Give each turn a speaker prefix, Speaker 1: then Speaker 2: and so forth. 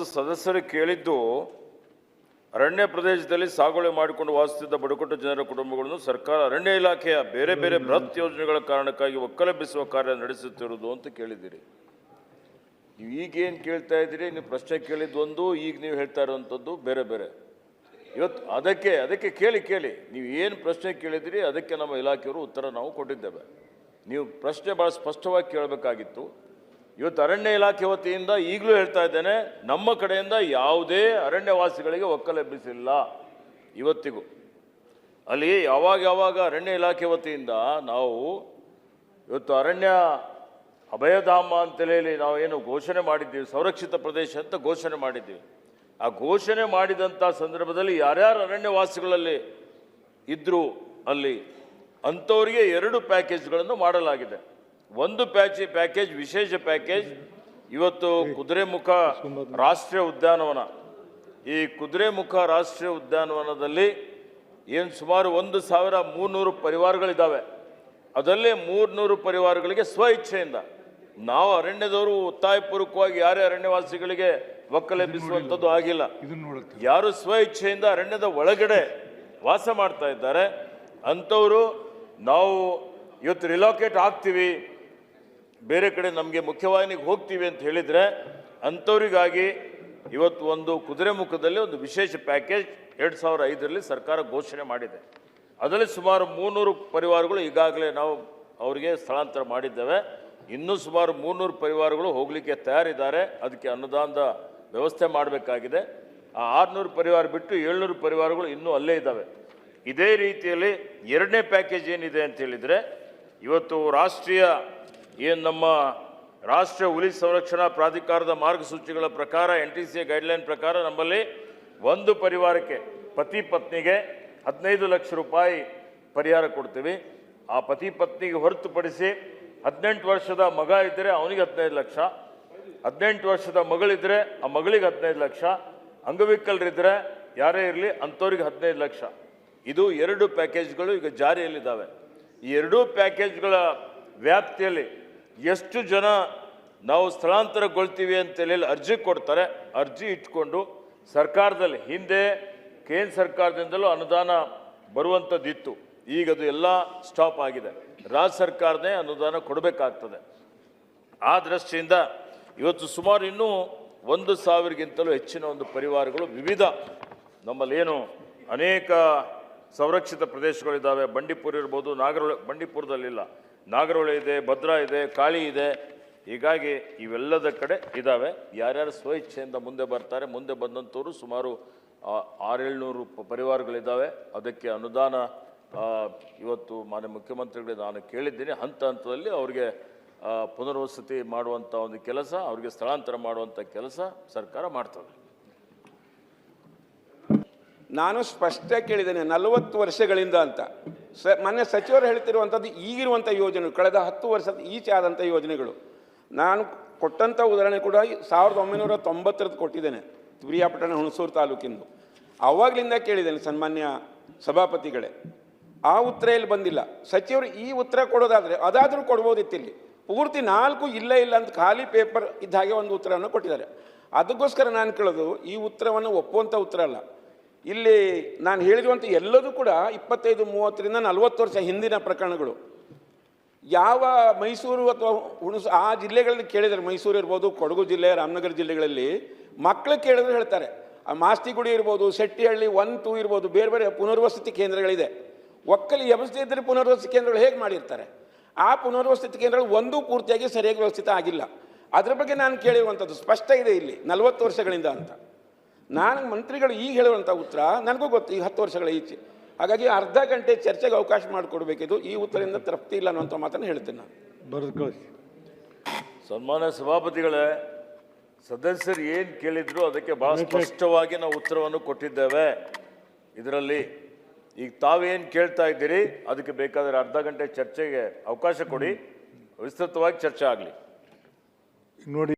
Speaker 1: ಇವತ್ತು ಸದಸ್ಯರು ಕೇಳಿದ್ದು ಅರಣ್ಯ ಪ್ರದೇಶದಲ್ಲಿ ಸಾಗುವಳಿ ಮಾಡಿಕೊಂಡು ವಾಸಿಸುತ್ತಿದ್ದ ಬುಡಕಟ್ಟು ಜನರ ಕುಟುಂಬಗಳನ್ನು ಸರ್ಕಾರ ಅರಣ್ಯ ಇಲಾಖೆಯ ಬೇರೆ ಬೇರೆ ಬೃಹತ್ ಯೋಜನೆಗಳ ಕಾರಣಕ್ಕಾಗಿ ಒಕ್ಕಲೆಬ್ಬಿಸುವ ಕಾರ್ಯ ನಡೆಸುತ್ತಿರುವುದು ಅಂತ ಕೇಳಿದ್ದೀರಿ. ನೀವು ಈಗೇನು ಕೇಳ್ತಾ ಇದ್ದೀರಿ, ನೀವು ಪ್ರಶ್ನೆ ಕೇಳಿದ್ದೊಂದು, ಈಗ ನೀವು ಹೇಳ್ತಾ ಇರುವಂಥದ್ದು ಬೇರೆ ಬೇರೆ. ಇವತ್ತು ಅದಕ್ಕೆ ಕೇಳಿ ನೀವು ಏನು ಪ್ರಶ್ನೆ ಕೇಳಿದಿರಿ ಅದಕ್ಕೆ ನಮ್ಮ ಇಲಾಖೆಯವರು ಉತ್ತರ ನಾವು ಕೊಟ್ಟಿದ್ದೇವೆ. ನೀವು ಪ್ರಶ್ನೆ ಭಾಳ ಸ್ಪಷ್ಟವಾಗಿ ಕೇಳಬೇಕಾಗಿತ್ತು. ಇವತ್ತು ಅರಣ್ಯ ಇಲಾಖೆ ವತಿಯಿಂದ ಈಗಲೂ ಹೇಳ್ತಾ ಇದ್ದೇನೆ, ನಮ್ಮ ಕಡೆಯಿಂದ ಯಾವುದೇ ಅರಣ್ಯವಾಸಿಗಳಿಗೆ ಒಕ್ಕಲೆಬ್ಬಿಸಿಲ್ಲ ಇವತ್ತಿಗೂ. ಅಲ್ಲಿ ಯಾವಾಗ ಅರಣ್ಯ ಇಲಾಖೆ ವತಿಯಿಂದ ನಾವು ಇವತ್ತು ಅರಣ್ಯ ಅಭಯಧಾಮ ಅಂತೇಳಿ ನಾವೇನು ಘೋಷಣೆ ಮಾಡಿದ್ದೀವಿ, ಸಂರಕ್ಷಿತ ಪ್ರದೇಶ ಅಂತ ಘೋಷಣೆ ಮಾಡಿದ್ದೀವಿ. ಆ ಘೋಷಣೆ ಮಾಡಿದಂಥ ಸಂದರ್ಭದಲ್ಲಿ ಯಾರ್ಯಾರು ಅರಣ್ಯವಾಸಿಗಳಲ್ಲಿ ಇದ್ದರು ಅಲ್ಲಿ ಅಂಥವರಿಗೆ 2 ಪ್ಯಾಕೇಜ್ಗಳನ್ನು ಮಾಡಲಾಗಿದೆ. ಒಂದು ಪ್ಯಾಕೇಜ್ ವಿಶೇಷ ಪ್ಯಾಕೇಜ್ ಇವತ್ತು ಕುದುರೆಮುಖ ರಾಷ್ಟ್ರೀಯ ಉದ್ಯಾನವನ. ಈ ಕುದುರೆಮುಖ ರಾಷ್ಟ್ರೀಯ ಉದ್ಯಾನವನದಲ್ಲಿ ಏನು ಸುಮಾರು 1300 ಪರಿವಾರಗಳಿದ್ದಾವೆ. ಅದಲ್ಲೇ 300 ಪರಿವಾರಗಳಿಗೆ ಸ್ವ ಇಚ್ಛೆಯಿಂದ ನಾವು ಅರಣ್ಯದವರು ಒತ್ತಾಯಪೂರ್ವಕವಾಗಿ ಯಾರೇ ಅರಣ್ಯವಾಸಿಗಳಿಗೆ ಒಕ್ಕಲೆಬ್ಬಿಸುವಂಥದ್ದು ಆಗಿಲ್ಲ. ಯಾರು ಸ್ವ ಇಚ್ಛೆಯಿಂದ ಅರಣ್ಯದ ಒಳಗಡೆ ವಾಸ ಮಾಡ್ತಾ ಇದ್ದಾರೆ ಅಂಥವರು ನಾವು ಇವತ್ತು ರಿಲೋಕೇಟ್ ಆಗ್ತೀವಿ, ಬೇರೆ ಕಡೆ ನಮಗೆ ಮುಖ್ಯವಾಹಿನಿಗೆ ಹೋಗ್ತೀವಿ ಅಂತ ಹೇಳಿದರೆ ಅಂಥವರಿಗಾಗಿ ಇವತ್ತು ಒಂದು ಕುದುರೆಮುಖದಲ್ಲಿ ಒಂದು ವಿಶೇಷ ಪ್ಯಾಕೇಜ್ 2005ರಲ್ಲಿ ಸರ್ಕಾರ ಘೋಷಣೆ ಮಾಡಿದೆ. ಅದರಲ್ಲಿ ಸುಮಾರು 300 ಪರಿವಾರಗಳು ಈಗಾಗಲೇ ನಾವು ಅವರಿಗೆ ಸ್ಥಳಾಂತರ ಮಾಡಿದ್ದೇವೆ. ಇನ್ನೂ ಸುಮಾರು 300 ಪರಿವಾರಗಳು ಹೋಗಲಿಕ್ಕೆ ತಯಾರಿದ್ದಾರೆ. ಅದಕ್ಕೆ ಅನುದಾನದ ವ್ಯವಸ್ಥೆ ಮಾಡಬೇಕಾಗಿದೆ. ಆ 600 ಪರಿವಾರ ಬಿಟ್ಟು 700 ಪರಿವಾರಗಳು ಇನ್ನೂ ಅಲ್ಲೇ ಇದ್ದಾವೆ. ಇದೇ ರೀತಿಯಲ್ಲಿ 2ನೇ ಪ್ಯಾಕೇಜ್ ಏನಿದೆ ಅಂತ ಹೇಳಿದರೆ, ಇವತ್ತು ನಮ್ಮ ರಾಷ್ಟ್ರೀಯ ಹುಲಿ ಸಂರಕ್ಷಣಾ ಪ್ರಾಧಿಕಾರದ ಮಾರ್ಗಸೂಚಿಗಳ ಪ್ರಕಾರ NTCA ಗೈಡ್ಲೈನ್ ಪ್ರಕಾರ ನಮ್ಮಲ್ಲಿ ಒಂದು ಪರಿವಾರಕ್ಕೆ ಪತಿ ಪತ್ನಿಗೆ 15 ಲಕ್ಷ ರೂಪಾಯಿ ಪರಿಹಾರ ಕೊಡ್ತೀವಿ. ಆ ಪತಿ ಪತ್ನಿಗೆ ಹೊರತುಪಡಿಸಿ 18 ವರ್ಷದ ಮಗ ಇದ್ದರೆ ಅವನಿಗೆ 15 ಲಕ್ಷ, 18 ವರ್ಷದ ಮಗಳಿದ್ದರೆ ಆ ಮಗಳಿಗೆ 15 ಲಕ್ಷ, ಅಂಗವಿಕಲರಿದ್ದರೆ ಯಾರೇ ಇರಲಿ ಅಂಥವ್ರಿಗೆ 15 ಲಕ್ಷ. ಇದು 2 ಪ್ಯಾಕೇಜ್ಗಳು ಈಗ ಜಾರಿಯಲ್ಲಿದ್ದಾವೆ. ಈ 2 ಪ್ಯಾಕೇಜ್ಗಳ ವ್ಯಾಪ್ತಿಯಲ್ಲಿ ಎಷ್ಟು ಜನ ನಾವು ಸ್ಥಳಾಂತರಗೊಳ್ತೀವಿ ಅಂತೇಳಿ ಅರ್ಜಿ ಕೊಡ್ತಾರೆ, ಅರ್ಜಿ ಇಟ್ಕೊಂಡು ಸರ್ಕಾರದಲ್ಲಿ ಹಿಂದೆ ಕೇಂದ್ರ ಸರ್ಕಾರದಿಂದಲೂ ಅನುದಾನ ಬರುವಂಥದ್ದಿತ್ತು. ಈಗ ಅದು ಎಲ್ಲ ಸ್ಟಾಪ್ ಆಗಿದೆ. ರಾಜ್ಯ ಸರ್ಕಾರನೇ ಅನುದಾನ ಕೊಡಬೇಕಾಗ್ತದೆ. ಆ ದೃಷ್ಟಿಯಿಂದ ಇವತ್ತು ಸುಮಾರು ಇನ್ನೂ 1000ಗಿಂತಲೂ ಹೆಚ್ಚಿನ ಒಂದು ಪರಿವಾರಗಳು ವಿವಿಧ ನಮ್ಮಲ್ಲೇನು ಅನೇಕ ಸಂರಕ್ಷಿತ ಪ್ರದೇಶಗಳಿದ್ದಾವೆ. ಬಂಡೀಪುರ ಇರ್ಬೋದು, ಬಂಡೀಪುರದಲ್ಲಿಲ್ಲ, ನಾಗರಹೊಳೆ ಇದೆ, ಭದ್ರಾ ಇದೆ, ಕಾಳಿ ಇದೆ. ಹೀಗಾಗಿ ಇವೆಲ್ಲದ ಕಡೆ ಇದ್ದಾವೆ. ಯಾರ್ಯಾರು ಸ್ವ ಇಚ್ಛೆಯಿಂದ ಮುಂದೆ ಬರ್ತಾರೆ, ಮುಂದೆ ಬಂದಂಥವರು ಸುಮಾರು 600-700 ಪರಿವಾರಗಳಿದ್ದಾವೆ. ಅದಕ್ಕೆ ಅನುದಾನ ಇವತ್ತು ಮಾನ್ಯ ಮುಖ್ಯಮಂತ್ರಿಗಳಿಗೆ ನಾನು ಕೇಳಿದ್ದೀನಿ. ಹಂತದಲ್ಲಿ ಅವರಿಗೆ ಪುನರ್ವಸತಿ ಮಾಡುವಂಥ ಒಂದು ಕೆಲಸ, ಅವರಿಗೆ ಸ್ಥಳಾಂತರ ಮಾಡುವಂಥ ಕೆಲಸ ಸರ್ಕಾರ ಮಾಡ್ತದೆ.
Speaker 2: ನಾನು ಸ್ಪಷ್ಟ ಕೇಳಿದ್ದೇನೆ 40 ವರ್ಷಗಳಿಂದ ಅಂತ. ಮಾನ್ಯ ಸಚಿವರು ಹೇಳ್ತಿರುವಂಥದ್ದು ಈಗಿರುವಂಥ ಯೋಜನೆಗಳು, ಕಳೆದ 10 ವರ್ಷದ ಈಚೆ ಆದಂಥ ಯೋಜನೆಗಳು. ನಾನು ಕೊಟ್ಟಂಥ ಉದಾಹರಣೆ ಕೂಡ 1990 ಕೊಟ್ಟಿದ್ದೇನೆ, ಪ್ರಿಯಾಪಟ್ಟಣ ಹುಣಸೂರು ತಾಲೂಕಿಂದು. ಆವಾಗಲಿಂದ ಕೇಳಿದ್ದೇನೆ ಸನ್ಮಾನ್ಯ ಸಭಾಪತಿಗಳೇ. ಆ ಉತ್ತರ ಇಲ್ಲಿ ಬಂದಿಲ್ಲ. ಸಚಿವರು ಈ ಉತ್ತರ ಕೊಡೋದಾದರೆ ಅದಾದರೂ ಕೊಡ್ಬೋದಿತ್ತಿಲ್ಲಿ. ಪೂರ್ತಿ 4 ಇಲ್ಲ ಅಂತ ಖಾಲಿ ಪೇಪರ್ ಇದ್ದ ಹಾಗೆ ಒಂದು ಉತ್ತರವನ್ನು ಕೊಟ್ಟಿದ್ದಾರೆ. ಅದಕ್ಕೋಸ್ಕರ ನಾನು ಕೇಳೋದು, ಈ ಉತ್ತರವನ್ನು ಒಪ್ಪುವಂಥ ಉತ್ತರ ಅಲ್ಲ. ಇಲ್ಲಿ ನಾನು ಹೇಳಿರುವಂಥ ಎಲ್ಲದೂ ಕೂಡ 25, 30ರಿಂದ 40 ವರ್ಷ ಹಿಂದಿನ ಪ್ರಕರಣಗಳು. ಯಾವ ಮೈಸೂರು ಅಥವಾ ಆ ಜಿಲ್ಲೆಗಳಲ್ಲಿ ಕೇಳಿದರೆ, ಮೈಸೂರು ಇರ್ಬೋದು, ಕೊಡಗು ಜಿಲ್ಲೆ, ರಾಮನಗರ ಜಿಲ್ಲೆಗಳಲ್ಲಿ ಮಕ್ಕಳು ಕೇಳಿದ್ರೆ ಹೇಳ್ತಾರೆ. ಆ ಮಾಸ್ತಿಗುಡಿ ಇರ್ಬೋದು, ಶೆಟ್ಟಿಹಳ್ಳಿ 1, 2 ಇರ್ಬೋದು, ಬೇರೆ ಬೇರೆ ಪುನರ್ವಸತಿ ಕೇಂದ್ರಗಳಿದೆ. ಒಕ್ಕಲಿ ಎಬ್ಸದೇ ಇದ್ದರೆ ಪುನರ್ವಸತಿ ಕೇಂದ್ರಗಳು ಹೇಗೆ ಮಾಡಿರ್ತಾರೆ? ಆ ಪುನರ್ವಸತಿ ಕೇಂದ್ರಗಳು ಒಂದೂ ಪೂರ್ತಿಯಾಗಿ ಸರಿಯಾಗಿ ವ್ಯವಸ್ಥಿತ ಆಗಿಲ್ಲ. ಅದರ ಬಗ್ಗೆ ನಾನು ಕೇಳಿರುವಂಥದ್ದು ಸ್ಪಷ್ಟ ಇದೆ ಇಲ್ಲಿ 40 ವರ್ಷಗಳಿಂದ ಅಂತ. ನಾನು ಮಂತ್ರಿಗಳು ಈಗ ಹೇಳುವಂಥ ಉತ್ತರ ನನಗೂ ಗೊತ್ತು, ಈ 10 ವರ್ಷಗಳ ಈಚೆ. ಹಾಗಾಗಿ ಅರ್ಧ ಗಂಟೆ ಚರ್ಚೆಗೆ ಅವಕಾಶ ಮಾಡಿಕೊಡ್ಬೇಕಿದ್ದು. ಈ ಉತ್ತರದಿಂದ ತೃಪ್ತಿ ಇಲ್ಲ ಅನ್ನುವಂಥ ಮಾತನ್ನು ಹೇಳ್ತೇನೆ ನಾನು.
Speaker 1: ಸನ್ಮಾನ್ಯ ಸಭಾಪತಿಗಳೇ, ಸದಸ್ಯರು ಏನು ಕೇಳಿದ್ರು ಅದಕ್ಕೆ ಭಾಳ ಸ್ಪಷ್ಟವಾಗಿ ನಾವು ಉತ್ತರವನ್ನು ಕೊಟ್ಟಿದ್ದೇವೆ. ಇದರಲ್ಲಿ ಈಗ ತಾವೇನು ಕೇಳ್ತಾ ಇದ್ದೀರಿ ಅದಕ್ಕೆ ಬೇಕಾದರೆ ಅರ್ಧ ಗಂಟೆ ಚರ್ಚೆಗೆ ಅವಕಾಶ ಕೊಡಿ, ವಿಸ್ತೃತವಾಗಿ ಚರ್ಚೆ ಆಗಲಿ.
Speaker 3: ನೋಡಿ.